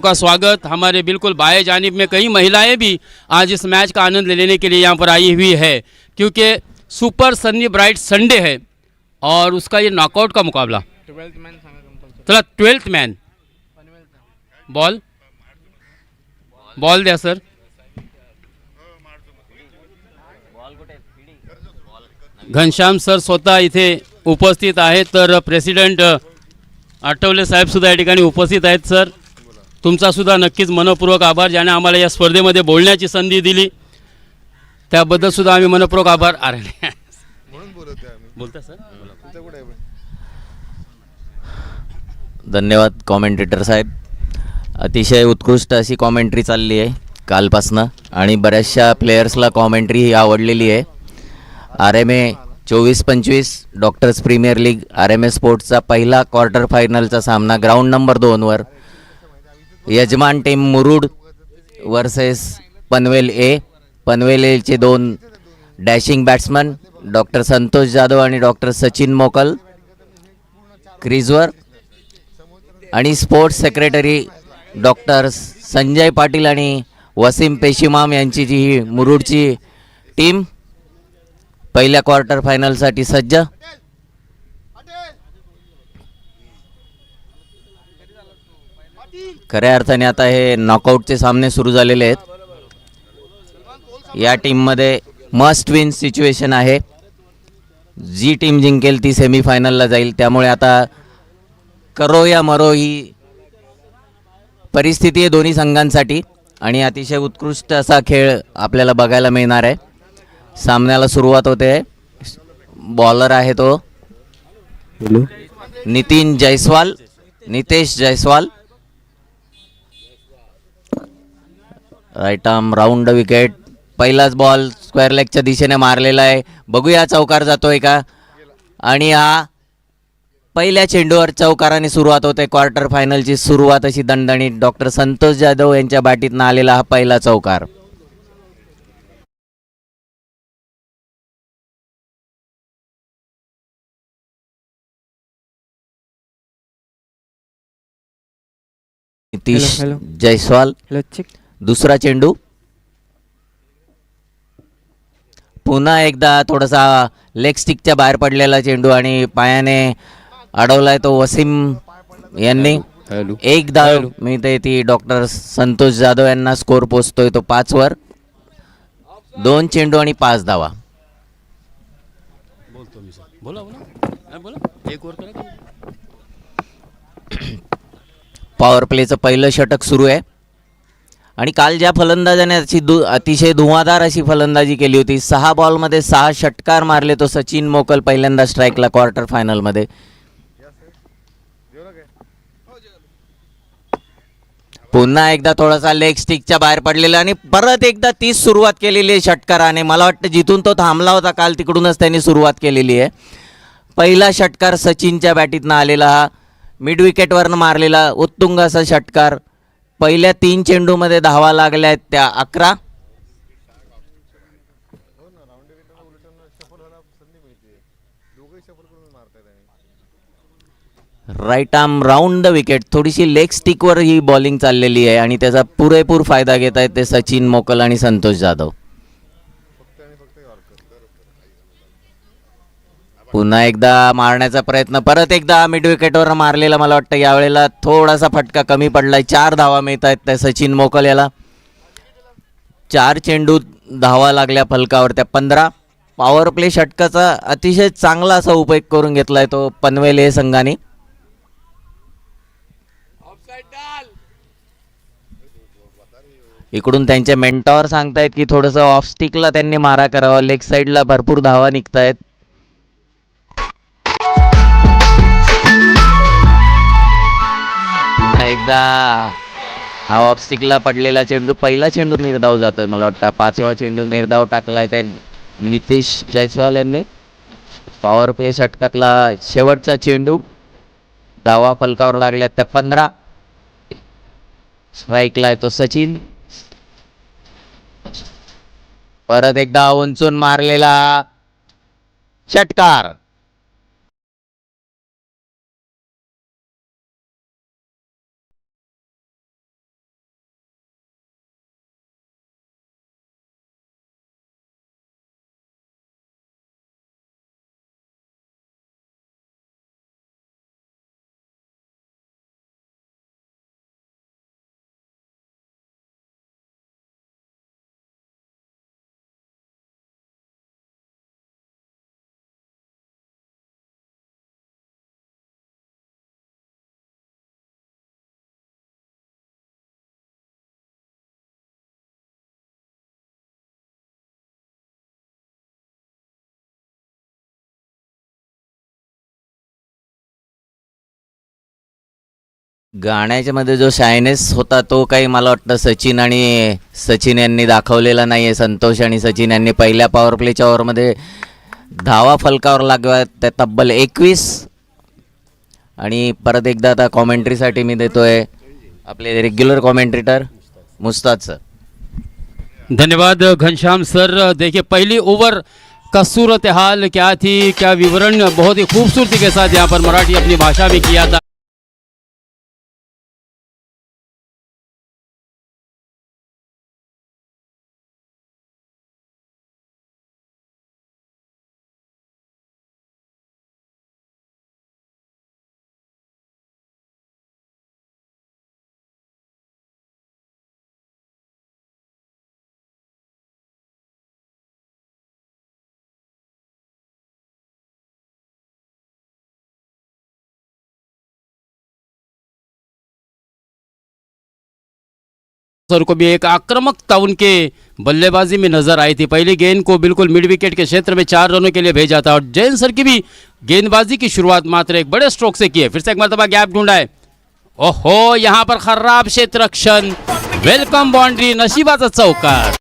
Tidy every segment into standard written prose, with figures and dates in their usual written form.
का स्वागत। हमारे बिल्कुल बाएं जानिब में कई महिलाएं भी आज इस मैच का आनंद लेने के लिए यहाँ पर आई हुई है, क्योंकि सुपर सन्नी ब्राइट संडे है और उसका ये नॉकआउट का मुकाबला। 12th मॅन सांगा कंपल्सरी. चला 12th मॅन बॉल बॉल द्या सर. घनश्याम सर स्वतः इथे उपस्थित आहेत, तर प्रेसिडेंट आठवले साहेब सुद्धा या ठिकाणी उपस्थित आहेत. सर तुमचा सुद्धा नक्कीच मनपूर्वक आभार, ज्याने आम्हाला या स्पर्धेमध्ये बोलण्याची संधी दिली, त्याबद्दल सुद्धा आम्ही मनपूर्वक आभार. बोलता सर. धन्यवाद कॉमेंटेटर साहेब. अतिशय उत्कृष्ट अशी कॉमेंट्री चालली आहे कालपासनं आणि बऱ्याचशा प्लेयर्सला कॉमेंट्री ही आवडलेली आहे. RMA 24-25 doctors premier league RMA स्पोर्ट्सचा पहिला क्वार्टर फायनलचा सामना ग्राउंड नंबर 2वर यजमान team Murud versus Panvel A. Panvel एचे दोन dashing batsman doctor Santosh Jadhav आणि डॉक्टर सचिन मोकल क्रीजवर, आणि sports secretary doctor Sanjay Patil आणि वसीम पेशिमाम यांची जी ही मुरुडची टीम पहिल्या क्वार्टर फायनलसाठी सज्ज. खऱ्या अर्थाने आता हे नॉकआउटचे सामने सुरू झालेले आहेत. या टीममध्ये मस्ट विन सिच्युएशन आहे. जी टीम जिंकेल ती सेमीफायनलला जाईल, त्यामुळे आता करो या मरो ही परिस्थिती आहे दोन्ही संघांसाठी आणि अतिशय उत्कृष्ट असा खेळ आपल्याला बघायला मिळणार आहे. सामन्याला सुरुवात होते. बॉलर आहे तो Nitesh Jaiswal. Right arm round wicket. पहिलाच बॉल स्क्वेअर लेगच्या दिशेने मारलेला आहे. बघूया चौकार जातोय का. आणि हा पहिल्या चेंडूवर चौकाराने सुरुवात होते. क्वार्टर फायनलची सुरुवात अशी दणदणीत. डॉक्टर संतोष जाधव यांच्या बॅटीतनं आलेला हा पहिला चौकार. नितीश जयस्वाल. दुसरा चेंडू. पुन्हा एकदा थोडासा लेग स्टिकच्या बाहेर पडलेला चेंडू आणि पायाने अडवलाय तो वसीम यांनी. एक धाव मिळते ती डॉक्टर संतोष जाधव यांना. स्कोर पोचतोय तो 5वर. 2 चेंडू आणि 5 धावा. पॉवर प्लेचं पहिलं षटक सुरू आहे आणि काल ज्या फलंदाजाने अतिशय धुवाधार अशी फलंदाजी केली होती, 6 बॉलमध्ये 6 षटकार मारले तो सचिन मोकल पहिल्यांदा स्ट्राईकला क्वार्टर फायनलमध्ये. पुन्हा एकदा थोडासा लेग स्टिकच्या बाहेर पडलेला आणि परत एकदा तीच सुरुवात केलेली आहे षटकाराने. मला वाटतं जिथून तो थांबला होता काल तिकडूनच त्यांनी सुरुवात केलेली आहे. पहिला षटकार सचिनच्या बॅटीतनं आलेला, हा मिड विकेटवरनं मारलेला उत्तुंग असा षटकार. पहिल्या 3 चेंडूमध्ये धावा लागल्या आहेत त्या 11. Right arm round the wicket. थोडीशी लेग स्टिकवर ही बॉलिंग चाललेली आहे आणि त्याचा पुरेपूर फायदा घेत आहेत ते सचिन मोकल आणि संतोष जाधव. पुन्हा एकदा मारण्याचा प्रयत्न. परत एकदा मिड विकेटवर मारलेला. मला वाटतं यावेळेला थोडासा फटका कमी पडलाय. 4 धावा मिळत आहेत त्या सचिन मोकल याला. 4 चेंडू धावा लागल्या फलकावर त्या 15. पॉवर प्ले षटकाचा अतिशय चांगला असा उपयोग करून घेतलाय तो पनवेल ए संघाने. इकडून त्यांचे मेंटॉर सांगतायत की थोडंसं ऑफ स्टिकला त्यांनी मारा करावा. लेग साईडला भरपूर धावा निघतायत. एकदा हा ऑफ स्टिकला पडलेला चेंडू पहिला चेंडू निर्धाव जातोय. मला वाटतं 5वा चेंडू निर्धाव टाकलाय त्या नितेश जयस्वाल यांनी. पॉवर प्ले षटकातला शेवटचा चेंडू. धावा फलकावर लागल्या त्या 15. स्ट्राईकला आहे तो सचिन. परत एकदा उंचून मारलेला षटकार. गाण्याच्या मध्ये जो शायनेस होता तो काही मला वाटतं सचिन यांनी दाखवलेला नाही आहे. संतोष आणि सचिन यांनी पहिल्या पॉवर प्लेच्या ओव्हरमध्ये धावा फलकावर लागल्या त्या तब्बल 21. आणि परत एकदा आता कॉमेंट्रीसाठी मी देतोय आपले रेग्युलर कॉमेंट्रेटर मुस्ताद सर. धन्यवाद घनश्याम सर. देखिए पहली ओवर का सूरत हाल क्या थी, क्या विवरण बहुत ही खूबसूरती के साथ यहाँ पर मराठी अपनी भाषा में किया था. सर को भी एक आक्रामकता उनके बल्लेबाजी में नजर आई थी. पहली गेंद को बिल्कुल मिड विकेट के क्षेत्र में 4 रनों के लिए भेजा था और जैन सर की भी गेंदबाजी की शुरुआत मात्र एक बड़े स्ट्रोक से की है. फिर से एक मरतबा गैप ढूंढा है. ओहो, यहाँ पर खराब क्षेत्र रक्षण, वेलकम बाउंड्री, नशिबाचा चौकार.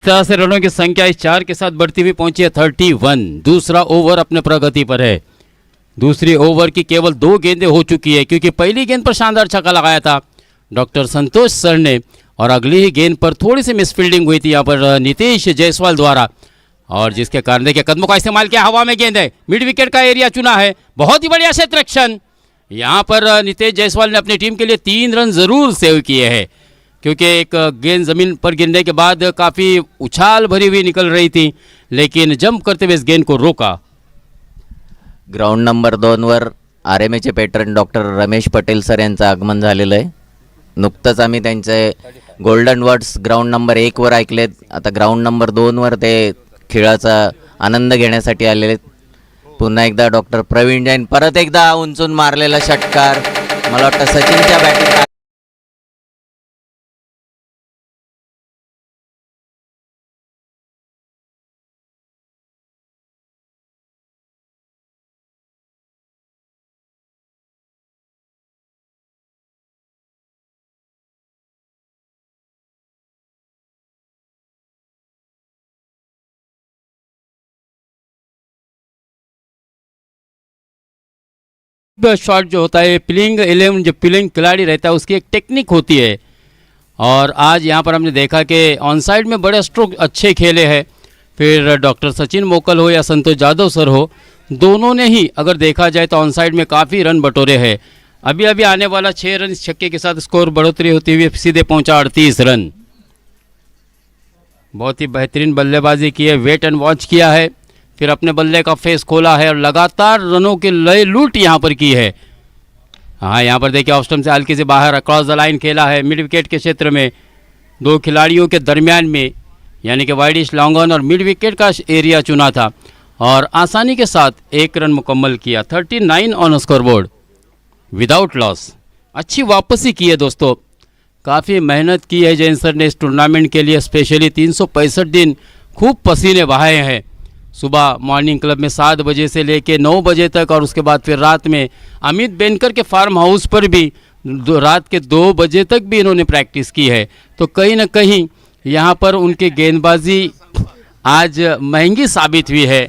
तरह से रनों की संख्या इस 4 के साथ बढ़ती हुई पहुंची है 31. दूसरा ओवर अपने प्रगति पर है. दूसरी ओवर की केवल 2 गेंदें हो चुकी है क्योंकि पहली गेंद पर शानदार छक्का लगाया था डॉक्टर संतोष सर ने और अगली ही गेंद पर थोड़ी सी मिसफील्डिंग हुई थी यहाँ पर नीतीश जायसवाल द्वारा और जिसके कारण देखिए कदमों का इस्तेमाल किया. हवा में गेंद है, मिड विकेट का एरिया चुना है. बहुत ही बढ़िया क्षेत्र रक्षण. यहाँ पर नीतीश जायसवाल ने अपनी टीम के लिए 3 रन जरूर सेव किए हैं क्योंकि एक गेंद ज़मीन पर गिरने के बाद काफ़ी उछाल भरी हुई निकल रही थी लेकिन जंप करते हुए इस गेंद को रोका. ग्राउंड नंबर 2 वर RMAचे patron doctor Ramesh Patel sir यांचं आगमन झालेलं आहे. नुकतंच आम्ही त्यांचे गोल्डन वर्ड्स ग्राउंड नंबर 1 वर ऐकलेत. आता ग्राउंड नंबर 2 वर ते खेळाचा आनंद घेण्यासाठी आलेले आहेत. पुन्हा एकदा डॉक्टर प्रवीण जैन परत एकदा उंचून मारलेला षटकार. मला वाटतं सचिनच्या बॅटिंग शॉट जो होता है प्लेइंग 11 जो प्लेइंग खिलाड़ी रहता है उसकी एक टेक्निक होती है और आज यहाँ पर हमने देखा कि ऑन साइड में बड़े स्ट्रोक अच्छे खेले हैं. फिर डॉक्टर सचिन मोकल हो या संतोष जादव सर हो, दोनों ने ही अगर देखा जाए तो ऑन साइड में काफ़ी रन बटोरे हैं. अभी अभी आने वाला 6 रन छक्के के साथ स्कोर बढ़ोतरी होती हुई सीधे पहुंचा 38 रन. बहुत ही बेहतरीन बल्लेबाजी की है, वेट एंड वॉच किया है, फिर अपने बल्ले का फेस खोला है और लगातार रनों की लय लूट यहाँ पर की है. हाँ, यहाँ पर देखिए ऑफ स्टंप से हल्के से बाहर अक्रॉस द लाइन खेला है मिड विकेट के क्षेत्र में 2 खिलाड़ियों के दरमियान में, यानी कि वाइडिश लॉन्ग ऑन और मिड विकेट का एरिया चुना था और आसानी के साथ 1 रन मुकम्मल किया. 39 on score board without loss. अच्छी वापसी की है दोस्तों, काफ़ी मेहनत की है जैन सर ने इस टूर्नामेंट के लिए. स्पेशली 365 दिन खूब पसीने बहाए हैं. सुबह मॉर्निंग क्लब में 7 बजे से लेके 9 बजे तक और उसके बाद फिर रात में अमित बेनकर के फार्म हाउस पर भी रात के 2 बजे तक भी इन्होंने प्रैक्टिस की है. तो कहीं ना कहीं यहाँ पर उनकी गेंदबाजी आज महंगी साबित हुई है.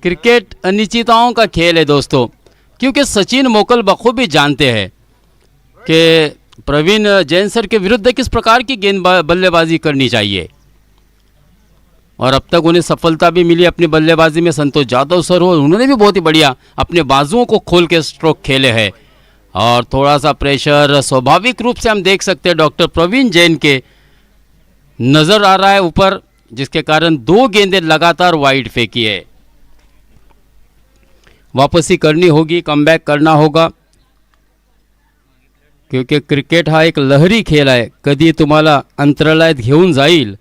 क्रिकेट अनिश्चितताओं का खेल है दोस्तों, क्योंकि सचिन मोकल बखूबी जानते हैं कि प्रवीण जैन सर के विरुद्ध किस प्रकार की बल्लेबाजी करनी चाहिए और अब तक उन्हें सफलता भी मिली अपनी बल्लेबाजी में. संतोष जादव सर हो, उन्होंने भी बहुत ही बढ़िया अपने बाजुओं को खोल के स्ट्रोक खेले हैं और थोड़ा सा प्रेशर स्वाभाविक रूप से हम देख सकते हैं डॉक्टर प्रवीण जैन के नज़र आ रहा है ऊपर, जिसके कारण 2 गेंदें लगातार वाइड फेंकी है. वापसी करनी होगी, कमबॅक करना होगा, क्योंकि क्रिकेट हा एक लहरी खेळ आहे. कधी तुम्हाला अंतराळात घेऊन जाईल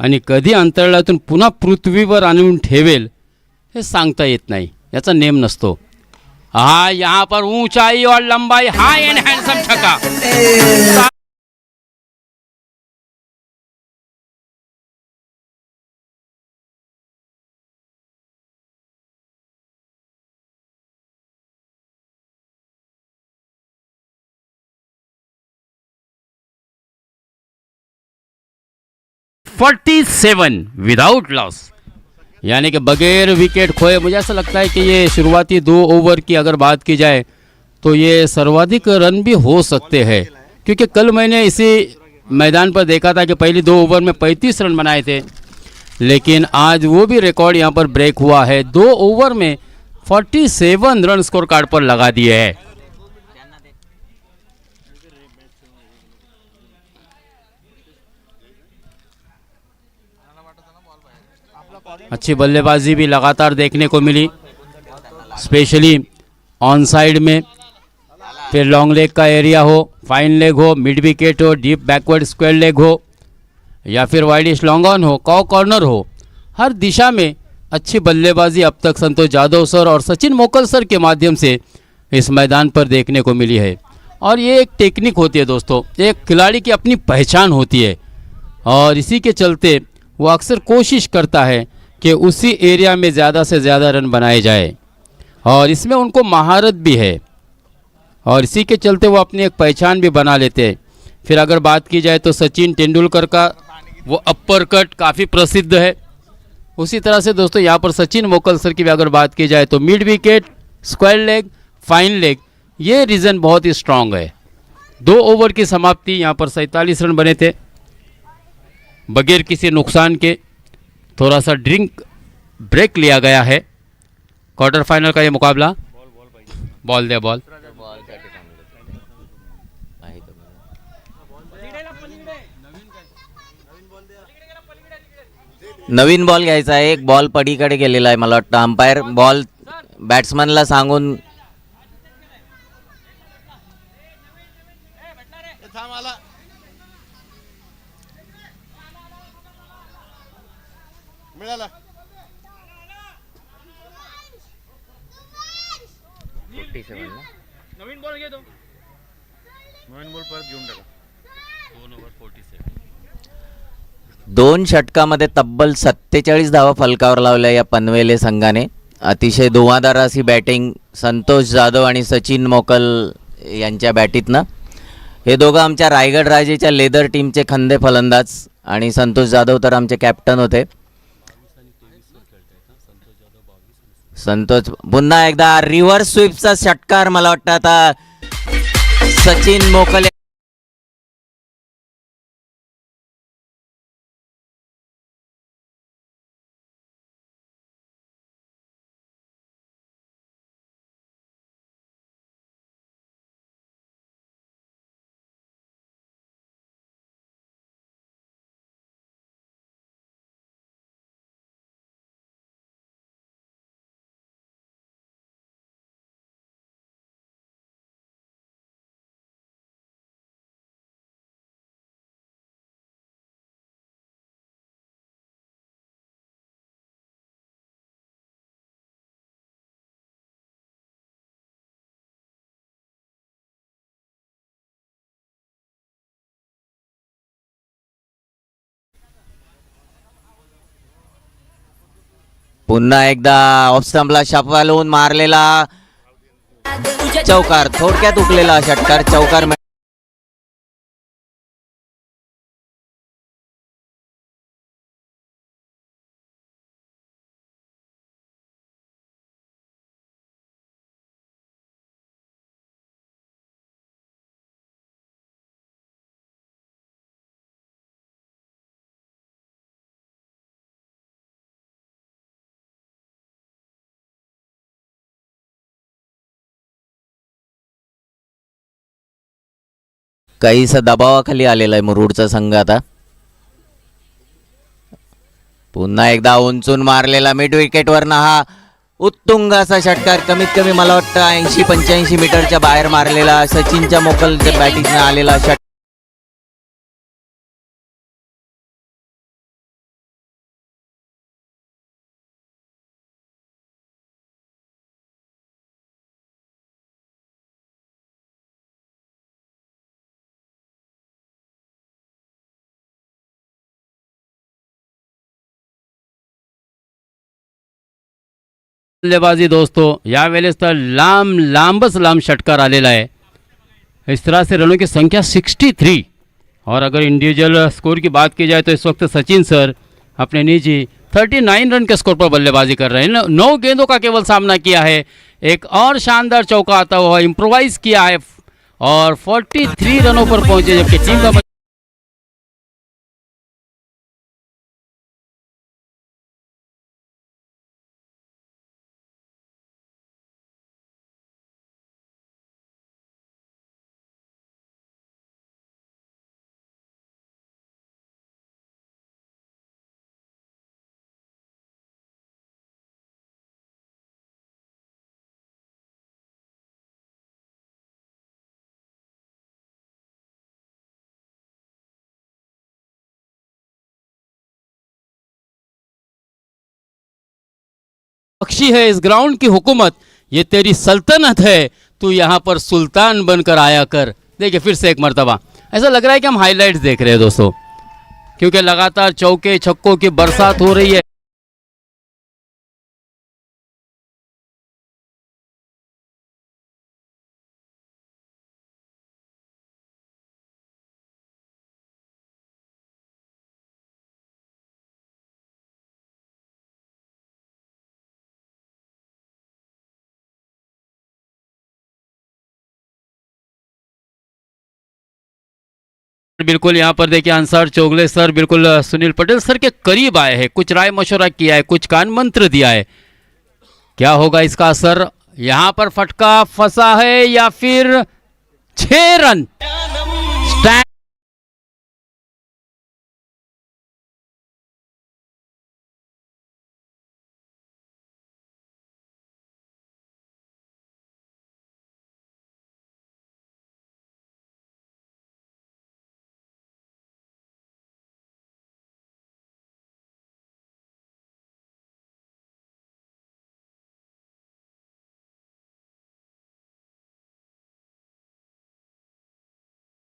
आणि कधी अंतराळातून पुन्हा पृथ्वीवर आणून ठेवेल हे सांगता येत नाही, याचा नेम नसतो. हाँ, यहाँ पर ऊंचाई और लंबाई, हाई एंड हैंडसम छक्का। 47 विदाउट लॉस, यानी कि बगैर विकेट खोए। मुझे ऐसा लगता है कि ये शुरुआती 2 ओवर की अगर बात की जाए तो ये सर्वाधिक रन भी हो सकते हैं, क्योंकि कल मैंने इसी मैदान पर देखा था कि पहली 2 ओवर में 35 रन बनाए थे, लेकिन आज वो भी रिकॉर्ड यहाँ पर ब्रेक हुआ है। 2 ओवर में 47 रन स्कोर कार्ड पर लगा दिए हैं। अच्छी बल्लेबाजी भी लगातार देखने को मिली, स्पेशली ऑन साइड में, फिर लॉन्ग लेग का एरिया हो, फाइन लेग हो, मिड विकेट हो, डीप बैकवर्ड स्क्वायर लेग हो, या फिर वाइडिश लॉन्ग ऑन हो, कॉर्नर हो, हर दिशा में अच्छी बल्लेबाजी अब तक संतोष जाधव सर और सचिन मोकल सर के माध्यम से इस मैदान पर देखने को मिली है। और ये एक टेक्निक होती है दोस्तों, एक खिलाड़ी की अपनी पहचान होती है, और इसी के चलते वो अक्सर कोशिश करता है कि उसी एरिया में ज़्यादा से ज़्यादा रन बनाए जाए, और इसमें उनको महारत भी है, और इसी के चलते वो अपनी एक पहचान भी बना लेते हैं। फिर अगर बात की जाए तो सचिन तेंदुलकर का वो अपर कट काफ़ी प्रसिद्ध है। उसी तरह से दोस्तों यहाँ पर सचिन मोकल सर की भी अगर बात की जाए तो mid wicket, square leg, fine leg, ये रीज़न बहुत ही स्ट्रांग है। 2 ओवर की समाप्ति, यहाँ पर 47 रन बने थे बगैर किसी नुकसान के। थोड़ा सा ड्रिंक ब्रेक लिया गया है। क्वार्टर फाइनल का ये मुकाबला, बॉल दे बॉल, नवीन बॉल घ्यायचा आहे. एक बॉल पडीकडे गेलेला आहे, मला वाटतं अंपायर बॉल बॅट्समनला सांगून मिळाला. नवीन बॉल घे तो, नवीन बॉल परत घेऊन टाका. 2 षटकामध्ये तब्बल 47 धावा फलकावर लावल्या या पनवेले संघाने. अतिशय धुवाधार अशी बॅटिंग संतोष जाधव आणि सचिन मोकल यांच्या बॅटीतनं. हे दोघं आमच्या रायगड राजेच्या लेदर टीमचे खंदे फलंदाज, आणि संतोष जाधव तर आमचे कॅप्टन होते. संतोष पुन्हा एकदा रिव्हर्स स्वीपचा षटकार, मला वाटतं आता सचिन मोकल पुन्हा एकदा ऑफ स्टंपला शफालून मारलेला चौकार, थोडक्यात उकलेला षटकार, चौकार. काहीसा दबावाखाली आलेला आहे मुरुडचा संघ आता. पुन्हा एकदा उंचून मारलेला मिड विकेटवरनं हा उत्तुंग असा षटकार, कमीत कमी मला वाटतं 80-85 मीटरच्या बाहेर मारलेला सचिनच्या मोकलच्या बॅटिंगनं आलेला षटकार. बल्लेबाजी दोस्तों, यावेळेस तर लांबच लांब षटकार आलेला आहे. इस तरह से रनों की संख्या 63. और अगर इंडिविजुअल स्कोर की बात की जाए तो इस वक्त सचिन सर अपने निजी 39 रन के स्कोर पर बल्लेबाजी कर रहे हैं. 9 गेंदों का केवल सामना किया है. एक और शानदार चौका आता हुआ इम्प्रोवाइज किया है और 43 रनों पर पहुंचे, जबकि टीम का बख्शी है इस ग्राउंड की हुकूमत, ये तेरी सल्तनत है, तू यहाँ पर सुल्तान बनकर आया कर. देखिए फिर से एक मर्तबा ऐसा लग रहा है कि हम हाइलाइट्स देख रहे हैं दोस्तों, क्योंकि लगातार चौके छक्कों की बरसात हो रही है. बिल्कुल यहाँ पर देखिए अंसार चोगले सर बिल्कुल सुनील पटेल सर के करीब आए हैं, कुछ राय मशवरा किया है, कुछ कान मंत्र दिया है. क्या होगा इसका असर? यहाँ पर फटका फंसा है या फिर 6 रन स्टैंड.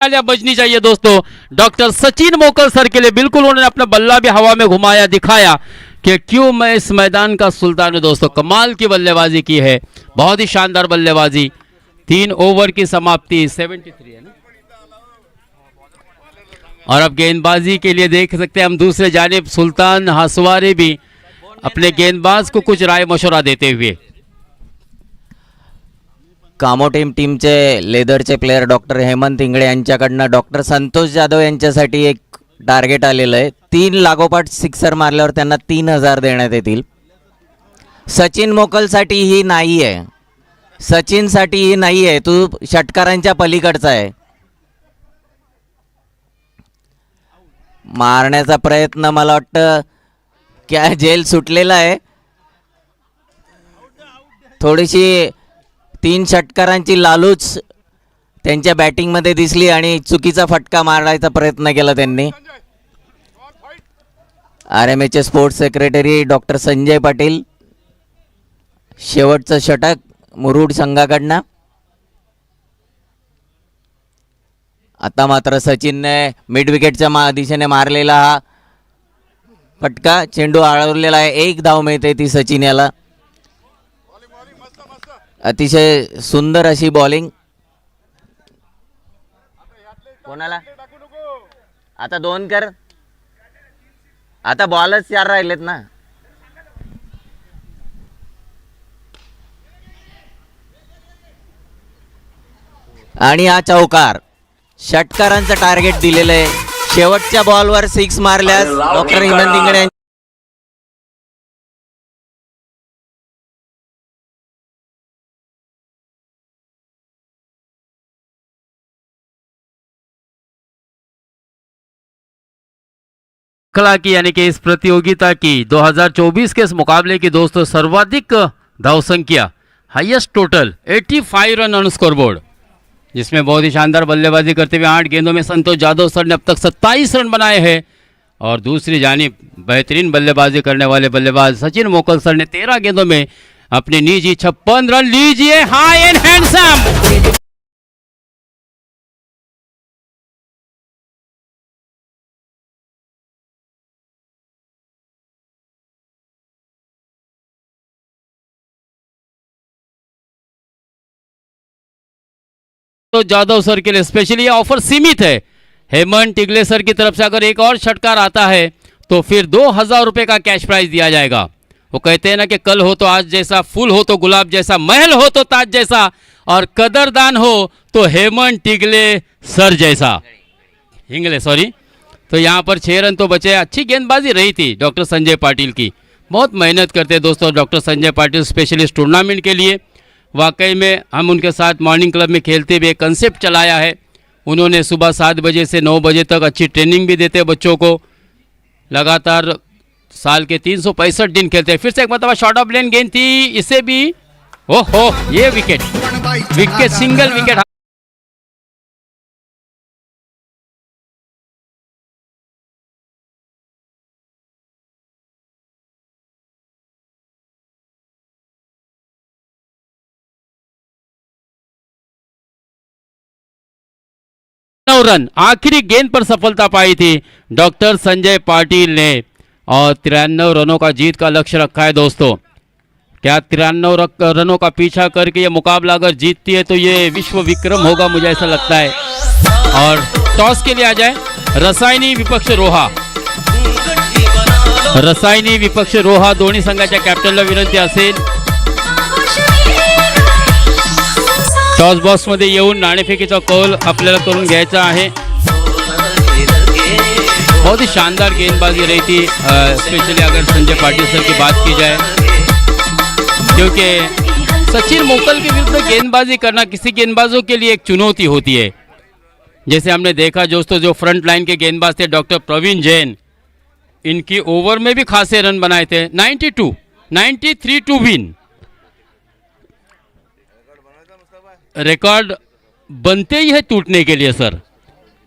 तालियां बजनी चाहिए दोस्तों डॉक्टर सचिन मोकल सर के लिए. बिल्कुल उन्होंने अपना बल्ला भी हवा में घुमाया, दिखाया कि क्यों मैं इस मैदान का सुल्तान हूं. दोस्तों कमाल की बल्लेबाजी की है, बहुत ही शानदार बल्लेबाजी. 3 ओवर की समाप्ति 73 है ना. और अब गेंदबाजी के लिए देख सकते हैं हम दूसरे जानिब सुल्तान हसवारी भी अपने गेंदबाज को कुछ राय मशवरा देते हुए. कामोटीम टीमचे लेदरचे प्लेयर डॉक्टर हेमंत इंगळे यांच्याकडनं डॉक्टर संतोष जाधव यांच्यासाठी एक टार्गेट आलेलं आहे. 3 लागोपाठ सिक्सर मारल्यावर त्यांना 3000 देण्यात येतील. सचिन मोकलसाठी ही नाही आहे, सचिनसाठी ही नाही आहे, तू षटकारांच्या पलीकडचा आहे. मारण्याचा प्रयत्न, मला वाटतं क्या जेल सुटलेला आहे. थोडीशी 3 षटकारांची लालूच त्यांच्या बॅटिंगमध्ये दिसली आणि चुकीचा फटका मारायचा प्रयत्न केला त्यांनी. RMAचे sports secretary doctor Sanjay Patil, शेवटचं षटक मुरुड संघाकडनं. आता मात्र सचिनने मिड विकेटच्या दिशेने मारलेला हा फटका, चेंडू आळवलेला आहे. 1 धाव मिळते ती सचिन याला. अतिशय सुंदर अशी बॉलिंग. कोणाला आता 2 कर, आता बॉलच 4 राहिलेत ना. आणि हा चौकार, षटकारांचं टार्गेट दिलेलं आहे. शेवटच्या बॉलवर 6 मारल्यास डॉक्टर हेमंत इंगळे की यानी कि इस प्रतियोगिता की 2024 के इस मुकाबले की दोस्तों सर्वाधिक धाव संख्या, highest total 85 run on scoreboard, जिसमें बहुत ही शानदार बल्लेबाजी करते हुए 8 गेंदों में संतोष जाधव सर ने अब तक 27 रन बनाए हैं. और दूसरी जानिब बेहतरीन बल्लेबाजी करने वाले बल्लेबाज सचिन मोकल सर ने 13 गेंदों में अपने निजी 56 रन. लीजिए हाई एंड हैंडसम. तो जादव सर के लिए स्पेशली ये ऑफर सीमित है। हेमंत टिगले सर की तरफ से अगर एक और षटकार आता है तो फिर 2000 रुपये का कैश प्राइज दिया जाएगा। वो कहते हैं ना कि कल हो तो आज जैसा, फूल हो तो गुलाब जैसा, महल हो तो ताज जैसा, और कदरदान हो तो हेमंत टिगले सर जैसा, हिंगले सॉरी। तो यहाँ पर 6 रन तो बचे। अच्छी गेंदबाजी रही थी डॉक्टर संजय पाटिल की, बहुत मेहनत करते हैं दोस्तों doctor Sanjay Patil specialist tournament के लिए। वाकई में हम उनके साथ मॉर्निंग क्लब में खेलते हुए कंसेप्ट चलाया है। उन्होंने सुबह 7 बजे से 9 बजे तक अच्छी ट्रेनिंग भी देते हैं बच्चों को। लगातार साल के 365 दिन खेलते हैं। फिर से एक मतलब शॉर्ट ऑफ लेन गेंद थी, इसे भी ओहो, ये विकेट सिंगल विकेट। रन आखिरी गेंद पर सफलता पाई थी डॉक्टर संजय पाटिल ने, और 93 रनों का जीत का लक्ष्य रखा है दोस्तों। क्या 93 रनों का पीछा करके ये मुकाबला अगर जीतती है तो ये विश्व विक्रम होगा, मुझे ऐसा लगता है। और टॉस के लिए आ जाए रसायनी विपक्ष रोहा। रसायनी विपक्ष रोहा दोन्ही संघाच्या कॅप्टनला विनंती असेल टॉस बॉक्स मध्ये येऊन नाणेफेकीचा कौल आपल्याला करून घ्यायचा आहे। बहुत ही शानदार गेंदबाजी रही थी, स्पेशली अगर संजय पाटिल सर की बात की जाए, क्योंकि सचिन मोकल के विरुद्ध गेंदबाजी करना किसी गेंदबाजों के लिए एक चुनौती होती है। जैसे हमने देखा दोस्तों, जो फ्रंट लाइन के गेंदबाज थे डॉक्टर प्रवीण जैन, इनकी ओवर में भी खासे रन बनाए थे। 93 टू विन रिकॉर्ड बनते ही है टूटने के लिए सर,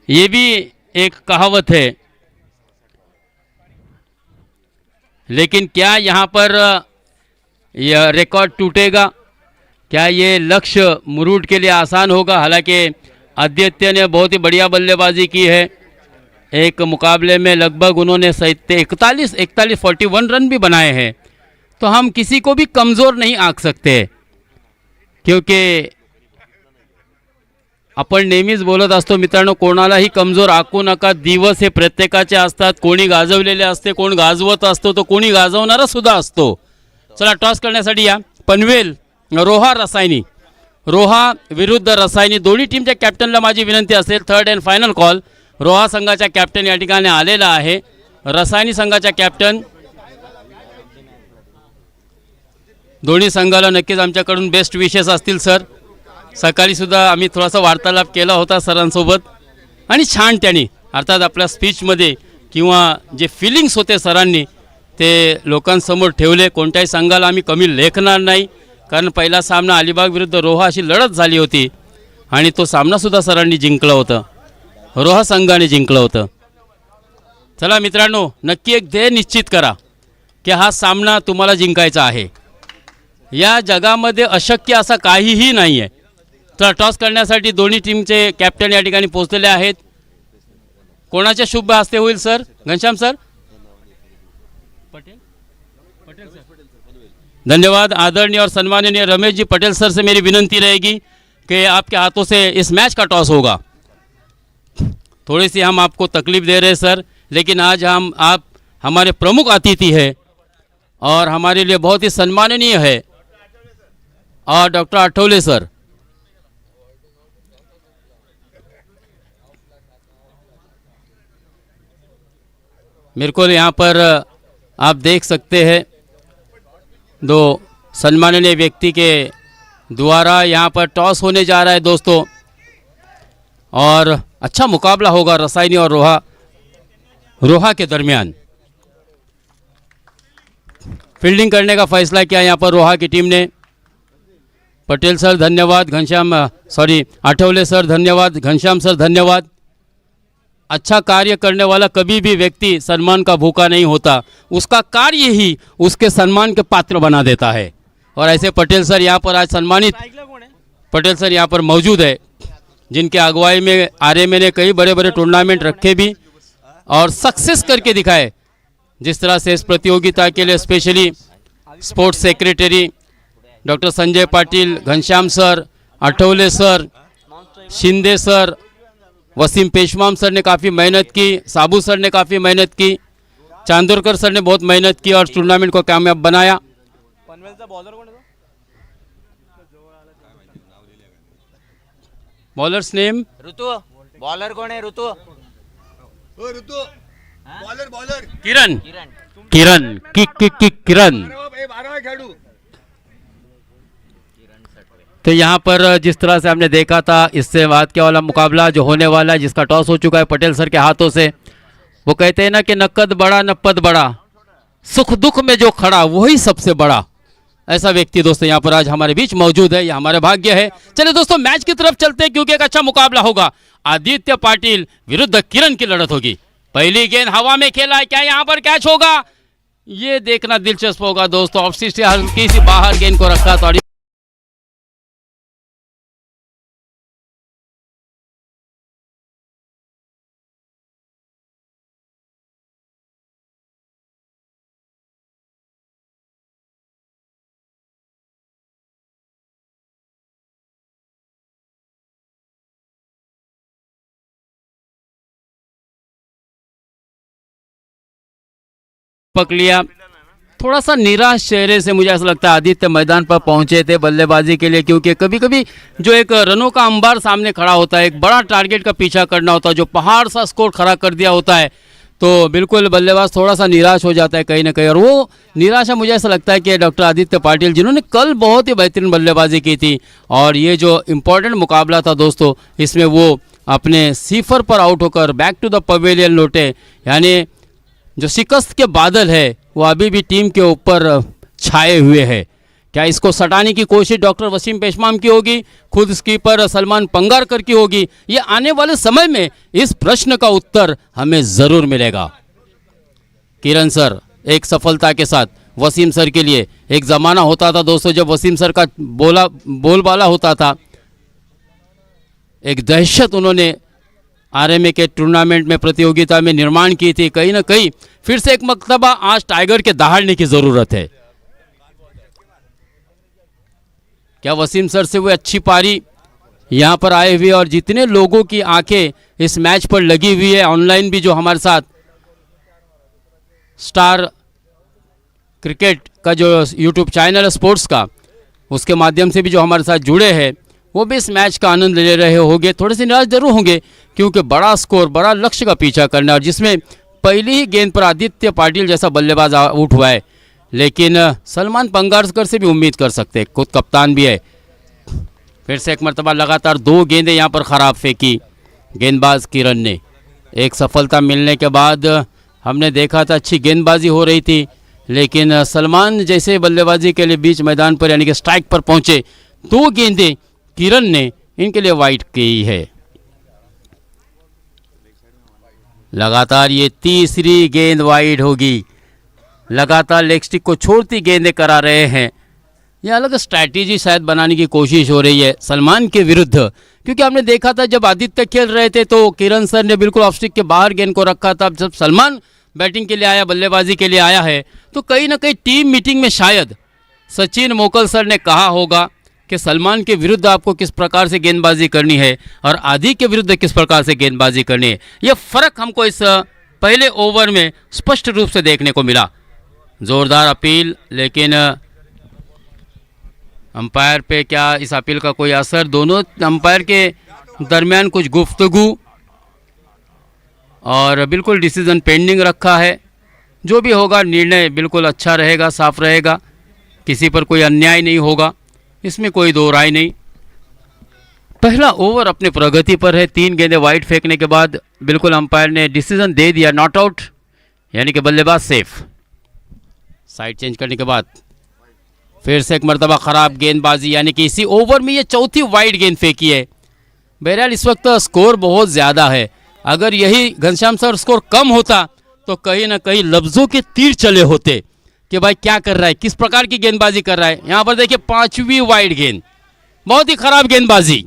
ये भी एक कहावत है। लेकिन क्या यहाँ पर यह रिकॉर्ड टूटेगा? क्या ये लक्ष्य मुरूड के लिए आसान होगा? हालांकि आदित्य ने बहुत ही बढ़िया बल्लेबाजी की है। एक मुकाबले में लगभग उन्होंने 41 रन भी बनाए हैं। तो हम किसी को भी कमज़ोर नहीं आंक सकते, क्योंकि आपण नेहमीच बोलत असतो मित्रांनो, कोणालाही कमजोर आखू नका। दिवस हे प्रत्येकाचे असतात, कोणी गाजवलेले असते, कोण गाजवत असतो, तो कोणी गाजवणारा सुद्धा असतो। चला टॉस करण्यासाठी या पनवेल रोहा रसायनी, रोहा विरुद्ध रसायनी दोन्ही टीमच्या कॅप्टनला माझी विनंती असेल, थर्ड अँड फायनल कॉल। रोहा संघाचा कॅप्टन या ठिकाणी आलेला आहे, रसायनी संघाचा कॅप्टन। दोन्ही संघाला नक्कीच आमच्याकडून बेस्ट विशेस असतील सर। सकाळी सुद्धा आम्ही थोडासा वार्तालाप केला होता सरांसोबत, आणि छान त्यांनी अर्थात आपल्या स्पीचमध्ये किंवा जे फिलिंग्स होते सरांनी ते लोकांसमोर ठेवले। कोणत्याही संघाला आम्ही कमी लेखणार नाही, कारण पहिला सामना अलिबाग विरुद्ध रोहा अशी लढत झाली होती आणि तो सामनासुद्धा सरांनी जिंकलं होतं, रोहा संघाने जिंकलं होतं। चला मित्रांनो, नक्की एक ध्येय निश्चित करा की हा सामना तुम्हाला जिंकायचा आहे। या जगामध्ये अशक्य असा काहीही नाही आहे। तर टॉस करण्यासाठी दोन्ही टीमचे कॅप्टन या ठिकाणी पोहोचलेले आहेत। कोणाच्या शुभ हस्ते होईल sir? Ghanshyam sir, Patel sir, धन्यवाद। आदरणीय और सम्माननीय रमेश जी पटेल सर से मेरी विनंती रहेगी कि आपके हाथों से इस मैच का टॉस होगा। थोड़ी सी हम आपको तकलीफ दे रहे हैं सर, लेकिन आज आप हमारे प्रमुख अतिथि है और हमारे लिए बहुत ही सम्माननीय है। और डॉक्टर आठवले सर, मेरे को यहाँ पर आप देख सकते हैं दो सम्माननीय व्यक्ति के द्वारा यहाँ पर टॉस होने जा रहा है दोस्तों, और अच्छा मुकाबला होगा रसायनी और रोहा के दरमियान। फील्डिंग करने का फैसला किया यहाँ पर रोहा की टीम ने। पटेल सर धन्यवाद, आठवले सर धन्यवाद, घनश्याम सर धन्यवाद। अच्छा कार्य करने वाला कभी भी व्यक्ति सम्मान का भूखा नहीं होता, उसका कार्य ही उसके सम्मान के पात्र बना देता है। और ऐसे पटेल सर यहाँ पर आज सम्मानित पटेल सर यहाँ पर मौजूद है, जिनके अगुवाई में आरएमए ने कई बड़े बड़े टूर्नामेंट रखे भी और सक्सेस करके दिखाए। जिस तरह से इस प्रतियोगिता के लिए specially sports secretary doctor Sanjay Patil, Ghanshyam sir, Athawale sir Shinde sir, Wasim Peshwam sir ने काफ़ी मेहनत की, साबू सर ने काफ़ी मेहनत की, चांदोरकर सर ने बहुत मेहनत की और टूर्नामेंट को कामयाब बनाया। बॉलर्स नेम ऋतु, बॉलर कोण आहे ऋतु? किरण, किरण किरण। तो यहाँ पर जिस तरह से हमने देखा था, इससे बाद के वाला मुकाबला जो होने वाला है, जिसका टॉस हो चुका है पटेल सर के हाथों से, वो कहते हैं ना कि न कद बड़ा न पद बड़ा, सुख दुख में जो खड़ा वही सबसे बड़ा। ऐसा व्यक्ति दोस्तों यहाँ पर आज हमारे बीच मौजूद है, यह हमारे भाग्य है। चलिए दोस्तों मैच की तरफ चलते हैं, क्योंकि एक अच्छा मुकाबला होगा। आदित्य पाटिल विरुद्ध किरण की लड़त होगी। पहली गेंद हवा में खेला है, क्या यहाँ पर कैच होगा? ये देखना दिलचस्प होगा दोस्तों। ऑफ स्टिक से हल्की सी बाहर गेंद को रखा तो पक लिया। थोड़ा सा निराश चेहरे से मुझे ऐसा लगता है आदित्य मैदान पर पहुंचे थे बल्लेबाजी के लिए, क्योंकि कभी कभी जो एक रनों का अंबार सामने खड़ा होता है, एक बड़ा टारगेट का पीछा करना होता है, जो पहाड़ सा स्कोर खड़ा कर दिया होता है, तो बिल्कुल बल्लेबाज थोड़ा सा निराश हो जाता है कहीं ना कहीं। और वो निराशा मुझे ऐसा लगता है कि डॉक्टर आदित्य पाटिल, जिन्होंने कल बहुत ही बेहतरीन बल्लेबाजी की थी, और ये जो इम्पोर्टेंट मुकाबला था दोस्तों, इसमें वो अपने सीफर पर आउट होकर बैक टू द पवेलियन लौटे। यानी जो शिकस्त के बादल है वो अभी भी टीम के ऊपर छाए हुए हैं। क्या इसको सटाने की कोशिश डॉक्टर वसीम पेशवाम की होगी, खुद स्कीपर सलमान पंगारकर की होगी? ये आने वाले समय में इस प्रश्न का उत्तर हमें ज़रूर मिलेगा। किरण सर एक सफलता के साथ, वसीम सर के लिए एक ज़माना होता था दोस्तों जब वसीम सर का बोलबाला होता था। एक दहशत उन्होंने आरएमए के टूर्नामेंट में, प्रतियोगिता में निर्माण की थी। कहीं ना कहीं फिर से एक मर्तबा आज टाइगर के दहाड़ने की ज़रूरत है। क्या वसीम सर से वो अच्छी पारी यहाँ पर आए हुए, और जितने लोगों की आंखें इस मैच पर लगी हुई है, ऑनलाइन भी जो हमारे साथ स्टार क्रिकेट का जो यूट्यूब चैनल है स्पोर्ट्स का, उसके माध्यम से भी जो हमारे साथ जुड़े हैं, वो भी इस मैच का आनंद ले रहे होंगे। थोड़े से निराश जरूर होंगे, क्योंकि बड़ा स्कोर, बड़ा लक्ष्य का पीछा करना, और जिसमें पहली ही गेंद पर आदित्य पाटिल जैसा बल्लेबाज आउट हुआ है। लेकिन सलमान पंगारकर से भी उम्मीद कर सकते हैं, खुद कप्तान भी है। फिर से एक मरतबा लगातार 2 गेंदें यहाँ पर ख़राब फेंकी गेंदबाज किरण ने। एक सफलता मिलने के बाद हमने देखा था अच्छी गेंदबाजी हो रही थी, लेकिन सलमान जैसे बल्लेबाजी के लिए बीच मैदान पर यानी कि स्ट्राइक पर पहुँचे, 2 गेंदें किरण ने इनके लिए वाइड की है। लगातार ये तीसरी गेंद वाइड होगी। लगातार लेग स्टिक को छोड़ती गेंदें करा रहे हैं। यह अलग स्ट्रैटेजी शायद बनाने की कोशिश हो रही है सलमान के विरुद्ध, क्योंकि हमने देखा था जब आदित्य खेल रहे थे तो किरण सर ने बिल्कुल ऑफ स्टिक के बाहर गेंद को रखा था। जब सलमान बैटिंग के लिए आया, बल्लेबाजी के लिए आया है, तो कहीं ना कहीं टीम मीटिंग में शायद सचिन मोकल सर ने कहा होगा कि सलमान के विरुद्ध आपको किस प्रकार से गेंदबाजी करनी है और आदि के विरुद्ध किस प्रकार से गेंदबाजी करनी है। यह फ़र्क हमको इस पहले ओवर में स्पष्ट रूप से देखने को मिला। ज़ोरदार अपील, लेकिन अंपायर पे क्या इस अपील का कोई असर? दोनों अंपायर के दरमियान कुछ गुफ्तगू और बिल्कुल डिसीजन पेंडिंग रखा है। जो भी होगा निर्णय बिल्कुल अच्छा रहेगा, साफ रहेगा, किसी पर कोई अन्याय नहीं होगा, इसमें कोई दो राय नहीं। पहला ओवर अपने प्रगति पर है। 3 गेंदें वाइड फेंकने के बाद बिल्कुल अंपायर ने डिसीजन दे दिया, नॉट आउट, यानी कि बल्लेबाज सेफ। साइड चेंज करने के बाद फिर से एक मरतबा ख़राब गेंदबाजी, यानी कि इसी ओवर में ये चौथी वाइड गेंद फेंकी है। बहरहाल इस वक्त स्कोर बहुत ज़्यादा है। अगर यही घनश्याम सर स्कोर कम होता तो कहीं ना कहीं लफ्ज़ों के तीर चले होते कि भाई क्या कर रहा है, किस प्रकार की गेंदबाजी कर रहा है। यहाँ पर देखिए 5वीं वाइड गेंद, बहुत ही खराब गेंदबाजी।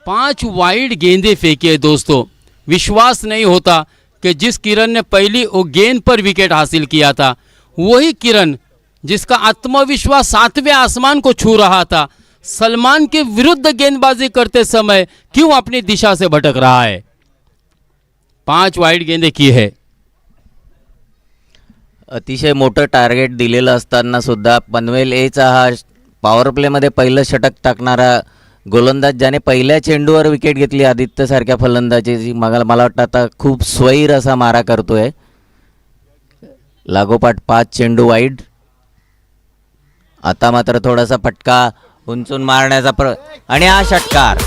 5 वाइड गेंदें फेंकी है दोस्तों। विश्वास नहीं होता कि जिस किरण ने पहली वो गेंद पर विकेट हासिल किया था, वही किरण जिसका आत्मविश्वास 7वें आसमान को छू रहा था, सलमान के विरुद्ध गेंदबाजी करते समय क्यों अपनी दिशा से भटक रहा है? 5 वाईड गेंदे की है. अतिशय मोठं टार्गेट दिलेलं असताना सुद्धा पनवेल एचा हा पॉवर प्लेमध्ये पहिलं षटक टाकणारा गोलंदाज, ज्याने पहिल्या चेंडूवर विकेट घेतली आदित्य सारख्या फलंदाजाची, मला वाटतं आता खूप स्वैर असा मारा करतोय. लागोपाठ 5 चेंडू वाईड. आता मात्र थोडासा फटका उंचून मारण्याचा आणि हा षटकार.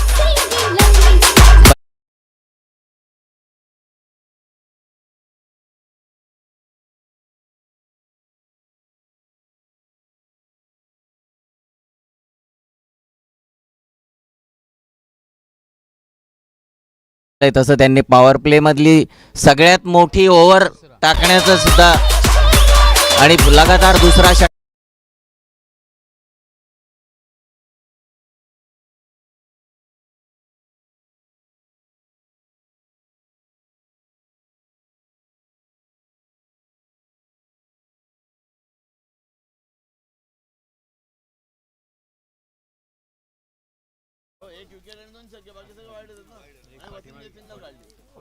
तसं त्यांनी पॉवर प्ले मधली सगळ्यात मोठी ओव्हर टाकण्याचं सुद्धा आणि लगातार दुसरा षटकार.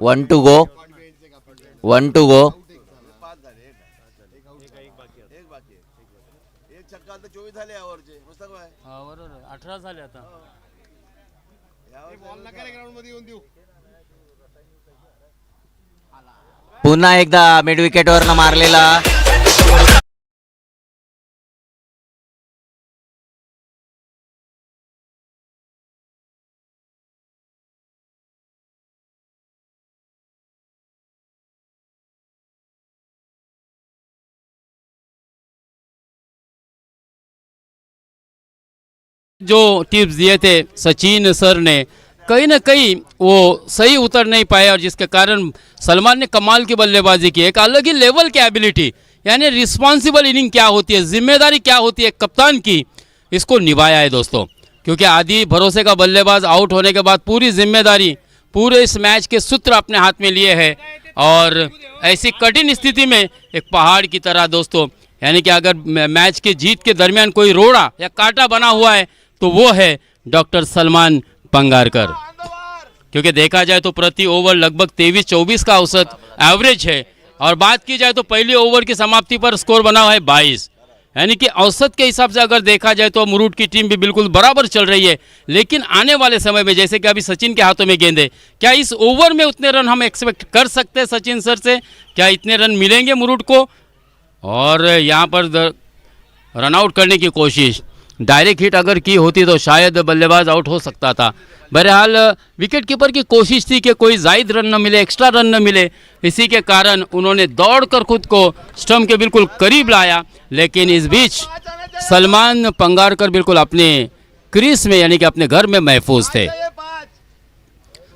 One to go. बरोबर 18 झाले आता. पुन्हा एकदा मिड विकेटवरनं मारलेला. जो टिप्स दिए थे सचिन सर ने, कहीं ना कहीं वो सही उतर नहीं पाए और जिसके कारण सलमान ने कमाल की बल्लेबाजी की. एक अलग ही लेवल की एबिलिटी, यानी रिस्पॉन्सिबल इनिंग क्या होती है, जिम्मेदारी क्या होती है कप्तान की, इसको निभाया है दोस्तों. क्योंकि आदि भरोसे का बल्लेबाज आउट होने के बाद पूरी जिम्मेदारी, पूरे इस मैच के सूत्र अपने हाथ में लिए है. और ऐसी कठिन स्थिति में एक पहाड़ की तरह दोस्तों, यानी कि अगर मैच के जीत के दरमियान कोई रोड़ा या कांटा बना हुआ है तो वो है डॉक्टर सलमान पंगारकर. क्योंकि देखा जाए तो प्रति ओवर लगभग 23-24 का औसत एवरेज है. और बात की जाए तो पहली ओवर की समाप्ति पर स्कोर बना हुआ है 22. यानी कि औसत के हिसाब से अगर देखा जाए तो मुरुड की टीम भी बिल्कुल बराबर चल रही है. लेकिन आने वाले समय में जैसे कि अभी सचिन के हाथों में गेंद है, क्या इस ओवर में उतने रन हम एक्सपेक्ट कर सकते हैं सचिन सर से? क्या इतने रन मिलेंगे मुरुड को? और यहाँ पर रन आउट करने की कोशिश, डायरेक्ट हिट अगर की होती तो शायद बल्लेबाज आउट हो सकता था. बहरहाल विकेट कीपर की कोशिश थी कि कोई जायद रन न मिले, एक्स्ट्रा रन न मिले. इसी के कारण उन्होंने दौड़कर खुद को स्टंप के बिल्कुल करीब लाया. लेकिन इस बीच सलमान पंगारकर बिल्कुल अपने क्रीज में, यानी कि अपने घर में महफूज थे.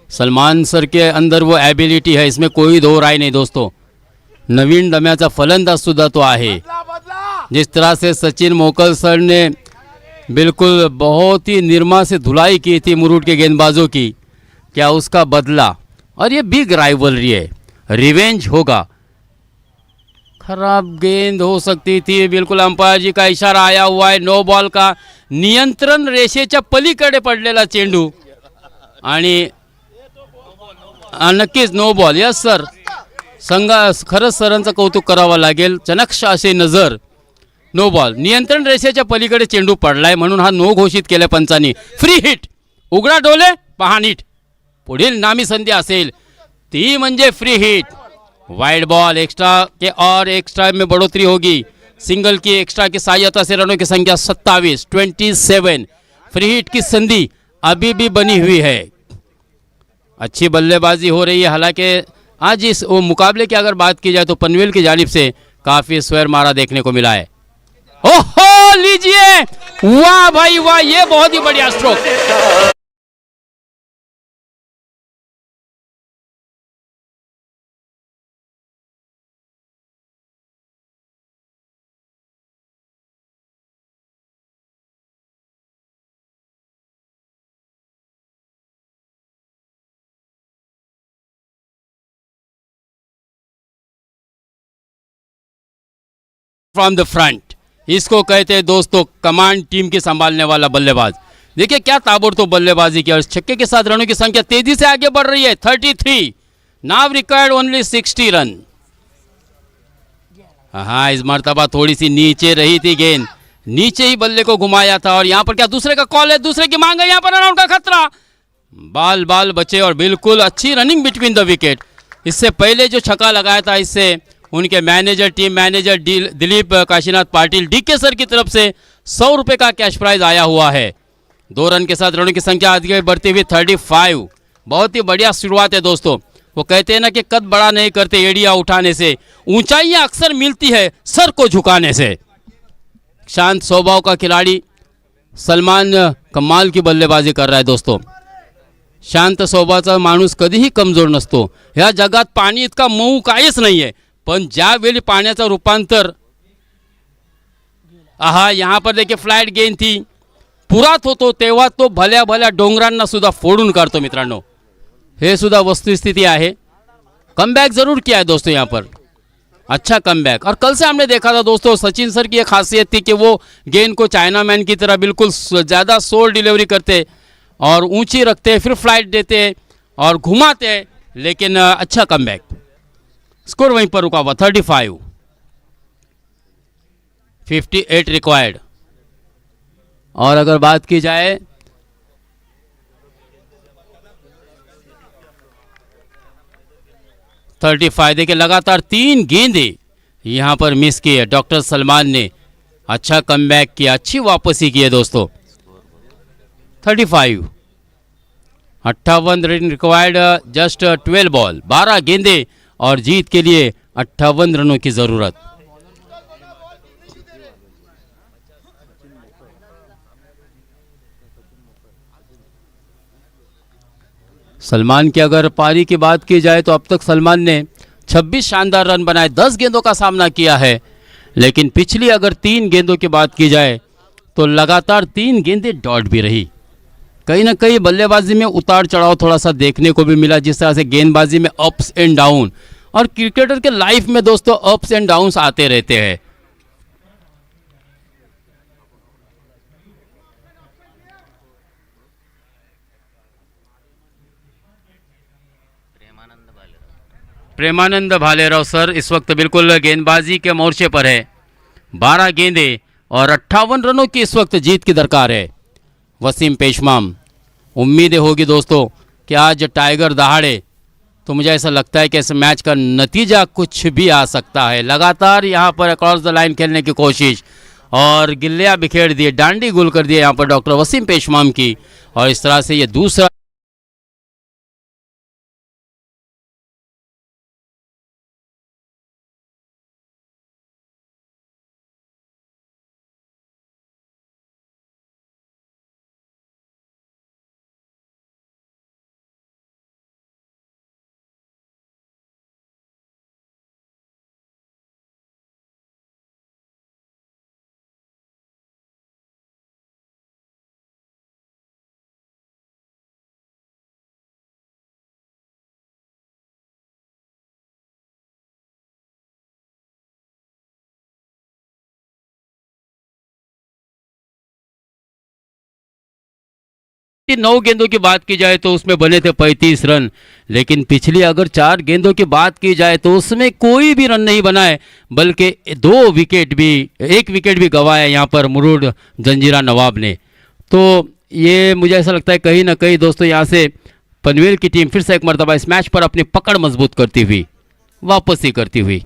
सलमान सर के अंदर वो एबिलिटी है, इसमें कोई दो राय नहीं दोस्तों. नवीन दम्याचा फलंदाज सुद्धा तो आहे. जिस तरह से सचिन मोकल सर ने बिल्कुल बहुत ही निर्मा से धुलाई की थी मुरुड के गेंदबाजों की, क्या उसका बदला? और ये बिग राइवलरी है, रिवेंज होगा. खराब गेंद हो सकती थी, बिल्कुल अंपायर जी का इशारा आया हुआ है. नो बॉल का नियंत्रण रेषेच्या पलीकडे पडलेला चेंडू आणि नक्कीच नो बॉल. यस सर, खरंच सरांचं कौतुक करावं लागेल. चनक्ष असे नजर, नो बॉल, नियंत्रण रेषेच्या पलीकडे चेंडू पडलाय म्हणून हा नो घोषित केला पंचांनी. फ्री हिट, उघडा डोले पहा नीट, पुढील नामी संधी असेल ती म्हणजे free hit. Wide ball, extra के और एक्स्ट्रा में बढ़ोतरी होगी. सिंगल की एक्स्ट्रा की सहायता से रनों की संख्या 27. फ्री हिट की संधि अभी भी बनी हुई है. अच्छी बल्लेबाजी हो रही है. हालांकि आज इस मुकाबले की अगर बात की जाए तो पनवेल की जानिब से काफी स्वेर मारा देखने को मिला है. ओहो लीजिए, वाह भाई वाह, ये बहुत ही बढ़िया स्ट्रोक. फ्रॉम द फ्रंट, इसको कहते हैं दोस्तों कमांड टीम की संभालने वाला बल्लेबाज। देखिए क्या ताबड़तोड़ बल्लेबाजी की और छक्के के साथ रनों की संख्या तेजी से आगे बढ़ रही है। 33 नाउ रिक्वायर्ड ओनली 60 रन। हाँ इस मर्तबा थोड़ी सी नीचे रही थी गेंद, नीचे ही बल्ले को घुमाया था और यहाँ पर क्या दूसरे का कॉल है, दूसरे की मांग है, यहाँ पर रन आउट का खतरा, बाल बाल बचे और बिल्कुल अच्छी रनिंग बिटवीन द विकेट। इससे पहले जो छक्का लगाया था इससे उनके manager team manager Dilip Kashinath Patil DK sir की तरफ से 100 रुपये का कैश प्राइज आया हुआ है। 2 रन के साथ रनों की संख्या आगे बढ़ती हुई 35। बहुत ही बढ़िया शुरुआत है दोस्तों। वो कहते हैं ना कि कद बड़ा नहीं करते एड़िया उठाने से, ऊंचाइयां अक्सर मिलती है सर को झुकाने से। शांत स्वभाव का खिलाड़ी सलमान कमाल की बल्लेबाजी कर रहा है दोस्तों। शांत स्वभावाचा माणूस कधीही कमजोर नसतो। ह्या जगात पाणी इतका मऊ काहीच नाहीये, पण ज्यावेळी पाण्याचं रूपांतर यहाँ पर देखिए फ्लाइट गेंद थी, पुरात होतो तेव्हा तो भल्या भल्या डोंगरांना सुद्धा फोडून काढतो मित्रांनो। हे सुद्धा वस्तुस्थिती आहे। कमबैक जरूर किया है दोस्तों यहाँ पर, अच्छा कमबैक। और कल से हमने देखा था दोस्तों सचिन सर की एक खासियत थी कि वो गेंद को चाइना मैन की तरह बिल्कुल ज़्यादा सोल डिलीवरी करते और ऊंची रखते, फिर फ्लाइट देते और घुमाते, लेकिन अच्छा कमबैक। स्कोर वहीं पर रुका हुआ 35। 58 रिक्वायर्ड। और अगर बात की जाए थर्टी फायदे के लगातार 3 गेंदें यहाँ पर मिस की है। डॉक्टर सलमान ने अच्छा कमबैक किया, अच्छी वापसी की है दोस्तों। 35 58 रन रिक्वायर्ड, जस्ट 12 बॉल 12 गेंदें और जीत के लिए 58 रनों की ज़रूरत। सलमान की अगर पारी की बात की जाए तो अब तक सलमान ने 26 शानदार रन बनाए, 10 गेंदों का सामना किया है। लेकिन पिछली अगर 3 गेंदों की बात की जाए तो लगातार 3 गेंदें डॉट भी रही। कहीं ना कहीं बल्लेबाजी में उतार चढ़ाव थोड़ा सा देखने को भी मिला, जिस तरह से गेंदबाजी में अप्स एंड डाउन, और क्रिकेटर के लाइफ में दोस्तों अप्स एंड डाउन्स आते रहते हैं। प्रेमानंद भालेराव सर इस वक्त बिल्कुल गेंदबाजी के मोर्चे पर है। 12 गेंदें और 58 रनों की इस वक्त जीत की दरकार है। वसीम पेशमाम, उम्मीदें होगी दोस्तों कि आज टाइगर दहाड़े, तो मुझे ऐसा लगता है कि इस मैच का नतीजा कुछ भी आ सकता है। लगातार यहाँ पर अक्रॉस द लाइन खेलने की कोशिश और गिल्लियाँ बिखेर दिए, डांडी गुल कर दिए यहाँ पर डॉक्टर वसीम पेशमाम की, और इस तरह से ये दूसरा की 9 गेंदों की बात की जाए तो उसमें बने थे 35 रन, लेकिन पिछली अगर 4 गेंदों की बात की जाए तो उसमें कोई भी रन नहीं बना है, बल्कि 1 विकेट भी गंवाया यहाँ पर मुरूड जंजीरा नवाब ने। तो ये मुझे ऐसा लगता है कहीं ना कहीं दोस्तों यहाँ से पनवेल की टीम फिर से एक मरतबा इस मैच पर अपनी पकड़ मजबूत करती हुई वापसी करती हुई,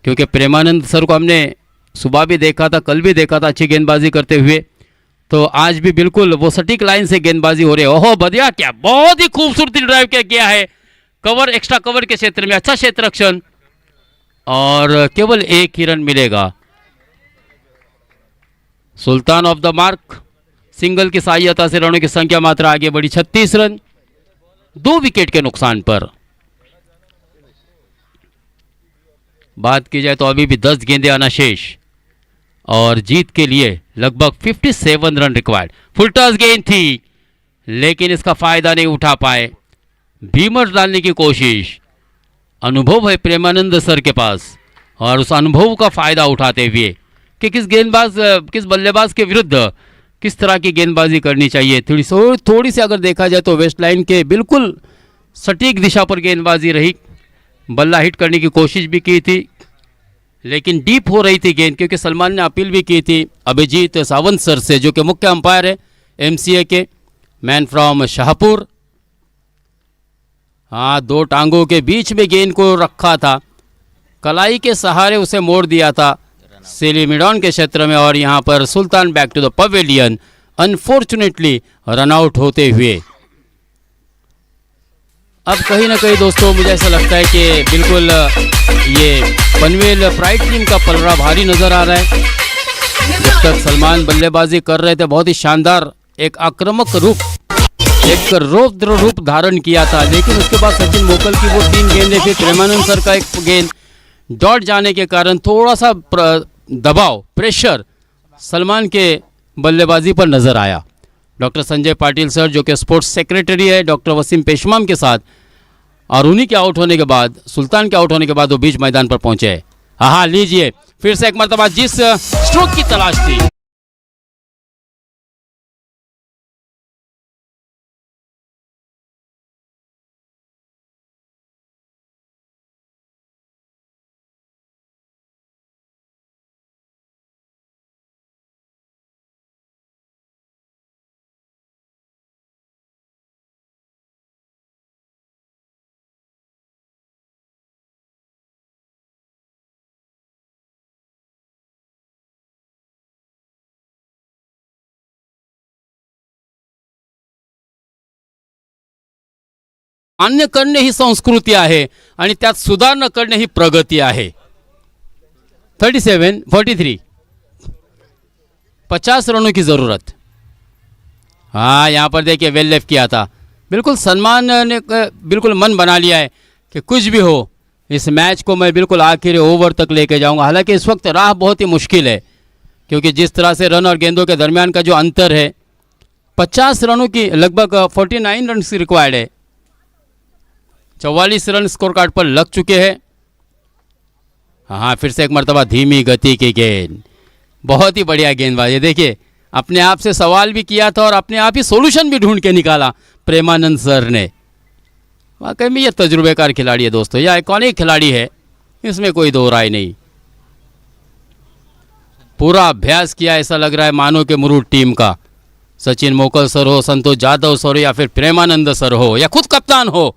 क्योंकि प्रेमानंद सर को हमने सुबह भी देखा था, कल भी देखा था अच्छी गेंदबाजी करते हुए, तो आज भी बिल्कुल वो सटीक लाइन से गेंदबाजी हो रही है। ओहो बढ़िया, क्या बहुत ही खूबसूरती ड्राइव किया है, कवर एक्स्ट्रा कवर के क्षेत्र में अच्छा क्षेत्र रक्षण, और केवल 1 ही रन मिलेगा। सुल्तान ऑफ द मार्क सिंगल की सहायता से रनों की संख्या मात्र आगे बढ़ी 36 रन 2 विकेट के नुकसान पर। बात की जाए तो अभी भी 10 गेंदें अनाशेष और जीत के लिए लगभग 57 रन रिक्वायर्ड। फुल टॉस गेंद थी लेकिन इसका फायदा नहीं उठा पाए, बीमर डालने की कोशिश। अनुभव है प्रेमानंद सर के पास और उस अनुभव का फायदा उठाते हुए कि किस बल्लेबाज के विरुद्ध किस तरह की गेंदबाजी करनी चाहिए। थोड़ी सी अगर देखा जाए तो वेस्ट लाइन के बिल्कुल सटीक दिशा पर गेंदबाजी रही, बल्ला हिट करने की कोशिश भी की थी लेकिन डीप हो रही थी गेंद, क्योंकि सलमान ने अपील भी की थी अभिजीत सावंत सर से, जो कि मुख्य अंपायर है एमसीए के, मैन फ्रॉम शाहपुर। हाँ, दो टांगों के बीच में गेंद को रखा था, कलाई के सहारे उसे मोड़ दिया था सेलिमिडॉन के क्षेत्र में, और यहाँ पर Sultan back to the pavilion unfortunately run out होते हुए। अब कहीं ना कहीं दोस्तों मुझे ऐसा लगता है कि बिल्कुल ये पनवेल प्राइड टीम का पलड़ा भारी नज़र आ रहा है। जब तक सलमान बल्लेबाजी कर रहे थे बहुत ही शानदार एक आक्रामक रूप, एक रौद्र रूप धारण किया था, लेकिन उसके बाद सचिन मोकल की वो 3 गेंदें, फिर प्रेमानंद सर का एक गेंद डॉट जाने के कारण थोड़ा सा दबाव, प्रेशर सलमान के बल्लेबाजी पर नज़र आया। डॉक्टर संजय पाटिल सर जो कि स्पोर्ट्स सेक्रेटरी है डॉक्टर वसीम पेशमाम के साथ, और उन्हीं के आउट होने के बाद, सुल्तान के आउट होने के बाद वो बीच मैदान पर पहुंचे हैं। हाँ, लीजिए फिर से एक मरतबा जिस स्ट्रोक की तलाश थी, मान्य करणे ही संस्कृती आहे आणि त्यात सुधारणा करणे ही प्रगती आहे। 43 50 रनों की ज़रूरत। हाँ, यहाँ पर देखिए वेल लेफ्ट किया था, बिल्कुल सलमान ने बिल्कुल मन बना लिया है कि कुछ भी हो इस मैच को मैं बिल्कुल आखिरी ओवर तक लेके जाऊंगा। हालांकि इस वक्त राह बहुत ही मुश्किल है, क्योंकि जिस तरह से रन और गेंदों के दरमियान का जो अंतर है, 50 रनों की लगभग 49 रन रिक्वायर्ड है। 44 रन स्कोर कार्ड पर लग चुके हैं। हाँ, फिर से एक मरतबा धीमी गति की गेंद, बहुत ही बढ़िया गेंदबाजी। देखिए अपने आप से सवाल भी किया था और अपने आप ही सॉल्यूशन भी ढूंढ के निकाला प्रेमानंद सर ने। वाकई में ये तजुर्बेकार खिलाड़ी है दोस्तों, यह आइकॉनिक खिलाड़ी है, इसमें कोई दो राय नहीं। पूरा अभ्यास किया ऐसा लग रहा है मानो के मुरुड टीम का, सचिन मोकल सर हो, संतोष जाधव सर हो, या फिर प्रेमानंद सर हो, या खुद कप्तान हो,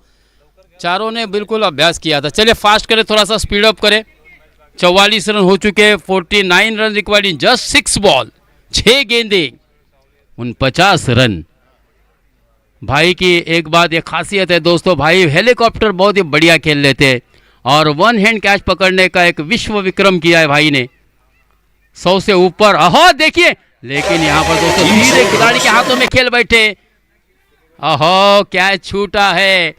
चारों ने बिल्कुल अभ्यास किया था। चलिए फास्ट करें, थोड़ा सा स्पीड अप करें। 44 रन हो चुके, 49 run required in just 6 ball, 6 गेंदे, 49 रन। भाई की एक बात, एक खासियत है दोस्तों, भाई हेलीकॉप्टर बहुत ही बढ़िया खेल लेते हैं, और 1 हैंड कैच पकड़ने का एक विश्व विक्रम किया है भाई ने, 100 से ऊपर। अहो देखिए, लेकिन यहाँ पर दोस्तों धीरे खिलाड़ी के हाथों में खेल बैठे। अहो कैच छूटा है,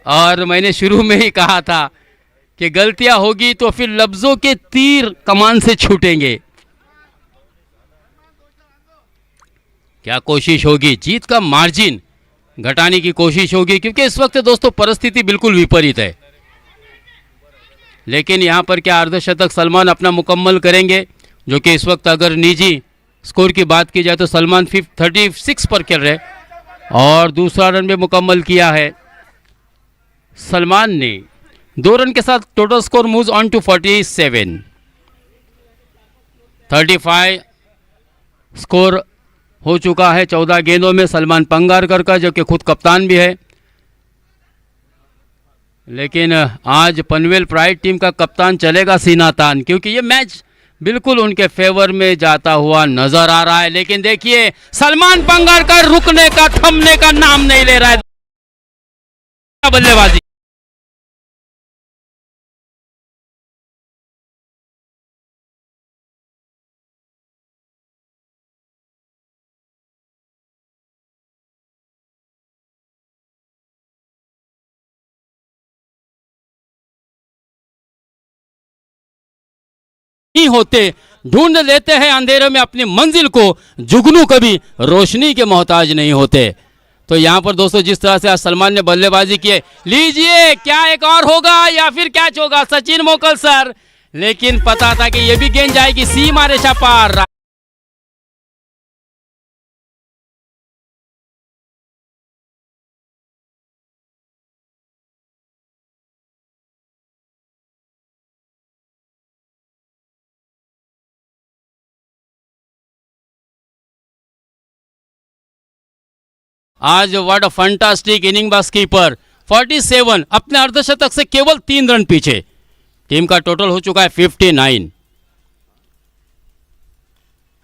और मैंने शुरू में ही कहा था कि गलतियां होगी तो फिर लफ्जों के तीर कमान से छूटेंगे। क्या कोशिश होगी, जीत का मार्जिन घटाने की कोशिश होगी, क्योंकि इस वक्त दोस्तों परिस्थिति बिल्कुल विपरीत है। लेकिन यहां पर क्या अर्धशतक सलमान अपना मुकम्मल करेंगे, जो कि इस वक्त अगर निजी स्कोर की बात की जाए तो सलमान 36 पर खेल रहे, और दूसरा रन भी मुकम्मल किया है सलमान ने। 2 रन के साथ total score moves on to 47। 35 score हो चुका है 14 गेंदों में सलमान पंगारकर का, जो कि खुद कप्तान भी है। लेकिन आज पनवेल प्राइड टीम का कप्तान चलेगा सीना तान, क्योंकि ये मैच बिल्कुल उनके फेवर में जाता हुआ नजर आ रहा है। लेकिन देखिए सलमान पंगारकर रुकने का, थमने का नाम नहीं ले रहा है। बल्लेबाजी नहीं होते, ढूंढ लेते हैं अंधेरे में अपनी मंजिल को, जुगनू कभी रोशनी के मोहताज नहीं होते। तो यहाँ पर दोस्तों जिस तरह से आज सलमान ने बल्लेबाजी की है, लीजिए क्या एक और होगा या फिर कैच होगा। सचिन मोकल सर लेकिन पता था कि ये भी गेंद जाएगी सीमा रेखा पार। आज what a fantastic inning by keeper 47, अपने अर्धशतक से केवल 3 रन पीछे। टीम का टोटल हो चुका है 59।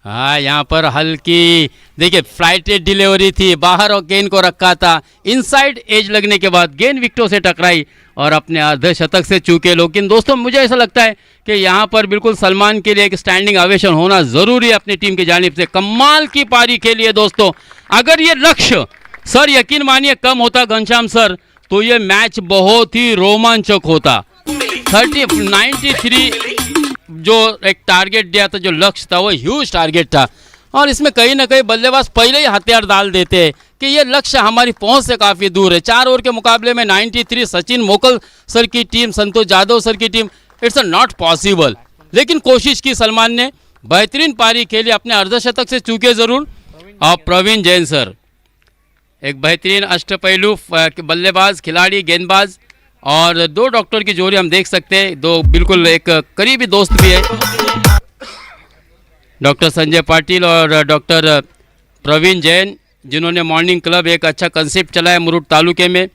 हाँ, यहाँ पर हल्की देखिए फ्लाइटेड डिलीवरी थी, बाहर और गेंद को रखा था, इनसाइड एज लगने के बाद गेंद विकेटों से टकराई और अपने अर्धशतक से चूके। लेकिन दोस्तों मुझे ऐसा लगता है कि यहाँ पर बिल्कुल सलमान के लिए एक स्टैंडिंग ओवेशन होना जरूरी है अपनी टीम की जानिब से। कमाल की पारी खेली है दोस्तों। अगर ये लक्ष्य सर यकीन मानिए कम होता घनश्याम सर, तो ये मैच बहुत ही रोमांचक होता। 93 जो एक टारगेट दिया था, जो लक्ष्य था, वो ह्यूज टारगेट था। और इसमें कहीं ना कहीं बल्लेबाज पहले ही हथियार डाल देते हैं कि ये लक्ष्य हमारी पहुंच से काफ़ी दूर है। 4 ओवर के मुकाबले में 93, सचिन मोकल सर की टीम, संतोष जादव सर की टीम, इट्स नॉट पॉसिबल। लेकिन कोशिश की सलमान ने, बेहतरीन पारी खेली, अपने अर्धशतक से चूके ज़रूर। और प्रवीण जैन सर एक बेहतरीन अष्टपहलू बल्लेबाज, खिलाड़ी, गेंदबाज और 2 डॉक्टर की जोड़ी हम देख सकते हैं। 2 बिल्कुल एक करीबी दोस्त भी है, डॉक्टर संजय पाटिल और डॉक्टर प्रवीण जैन, जिन्होंने मॉर्निंग क्लब एक अच्छा कंसेप्ट चलाया मुरुड तालुके में,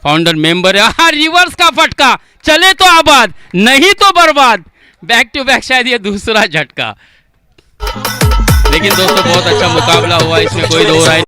फाउंडर मेंबर है। हाँ, रिवर्स का फटका, चले तो आबाद नहीं तो बर्बाद, बैक टू बैक शायद ये दूसरा झटका। लेकिन दोस्तों बहुत अच्छा मुकाबला हुआ, इसमें कोई दो राय